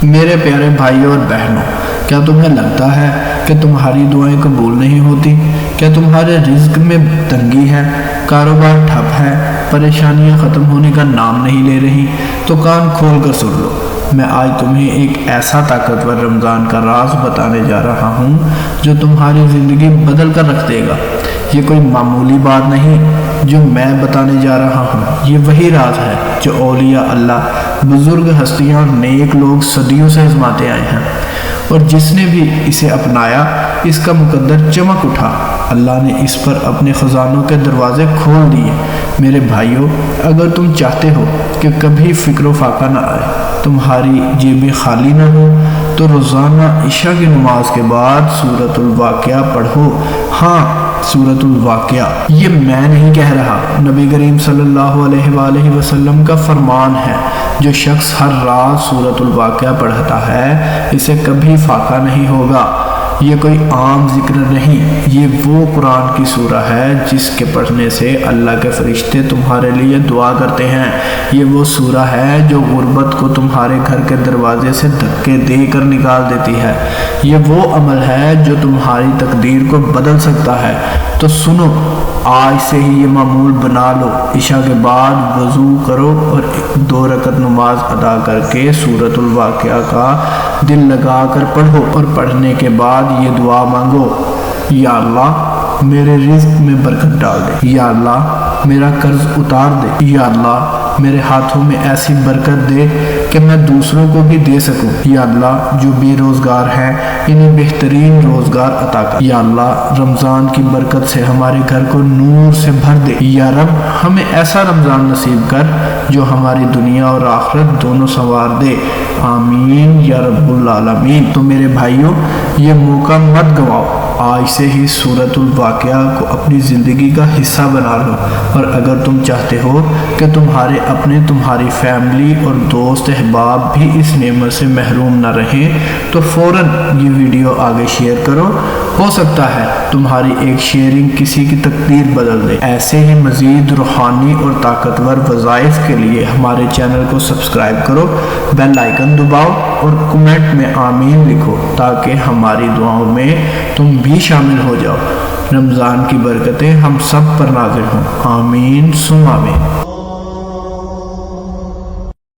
میرے پیارے بھائیوں اور بہنوں، کیا تمہیں لگتا ہے کہ تمہاری دعائیں قبول نہیں ہوتی؟ کیا تمہارے رزق میں تنگی ہے، کاروبار ٹھپ ہے، پریشانیاں ختم ہونے کا نام نہیں لے رہی؟ تو کان کھول کر سن لو، میں آج تمہیں ایک ایسا طاقتور رمضان کا راز بتانے جا رہا ہوں جو تمہاری زندگی بدل کر رکھ دے گا۔ یہ کوئی معمولی بات نہیں جو میں بتانے جا رہا ہوں، یہ وہی راز ہے جو اولیاء اللہ، بزرگ ہستیاں اور نیک لوگ صدیوں سے آزماتے آئے ہیں، اور جس نے بھی اسے اپنایا اس کا مقدر چمک اٹھا۔ اللہ نے اس پر اپنے خزانوں کے دروازے کھول دیے۔ میرے بھائیوں، اگر تم چاہتے ہو کہ کبھی فکر و فاقہ نہ آئے، تمہاری جیبیں خالی نہ ہو، تو روزانہ عشاء کی نماز کے بعد سورۃ الواقعہ پڑھو۔ ہاں، سورۃ الواقعہ، یہ میں نہیں کہہ رہا، نبی کریم صلی اللہ علیہ وآلہ وسلم کا فرمان ہے۔ جو شخص ہر رات سورۃ الواقعہ پڑھتا ہے اسے کبھی فاقہ نہیں ہوگا۔ یہ کوئی عام ذکر نہیں، یہ وہ قرآن کی سورہ ہے جس کے پڑھنے سے اللہ کے فرشتے تمہارے لیے دعا کرتے ہیں۔ یہ وہ سورہ ہے جو غربت کو تمہارے گھر کے دروازے سے دھکے دے کر نکال دیتی ہے۔ یہ وہ عمل ہے جو تمہاری تقدیر کو بدل سکتا ہے۔ تو سنو، آج سے ہی یہ معمول بنا لو، عشاء کے بعد وضو کرو اور 2 رکعت نماز ادا کر کے سورۃ الواقعہ کا دل لگا کر پڑھو، اور پڑھنے کے بعد یہ دعا مانگو: یا اللہ میرے رزق میں برکت ڈال دے، یا اللہ میرا قرض اتار دے، یا اللہ میرے ہاتھوں میں ایسی برکت دے کہ میں دوسروں کو بھی دے سکوں، یا اللہ جو بے روزگار ہیں انہیں بہترین روزگار عطا کر، یا اللہ رمضان کی برکت سے ہمارے گھر کو نور سے بھر دے، یا رب ہمیں ایسا رمضان نصیب کر جو ہماری دنیا اور آخرت دونوں سنوار دے، آمین یا رب العالمین۔ تو میرے بھائیوں، یہ موقع مت گواؤ، آج سے ہی سورۃ الواقعہ کو اپنی زندگی کا حصہ بنا لو، اور اگر تم چاہتے ہو کہ تمہارے اپنے، تمہاری فیملی اور دوست احباب بھی اس نعمت سے محروم نہ رہیں، تو فوراً یہ ویڈیو آگے شیئر کرو۔ ہو سکتا ہے تمہاری ایک شیئرنگ کسی کی تقدیر بدل دے۔ ایسے ہی مزید روحانی اور طاقتور وظائف کے لیے ہمارے چینل کو سبسکرائب کرو، بیل آئیکن دباؤ اور کمنٹ میں آمین لکھو تاکہ ہماری دعاؤں میں تم بھی شامل ہو جاؤ۔ رمضان کی برکتیں ہم سب پر نازل ہوں، آمین ثم آمین۔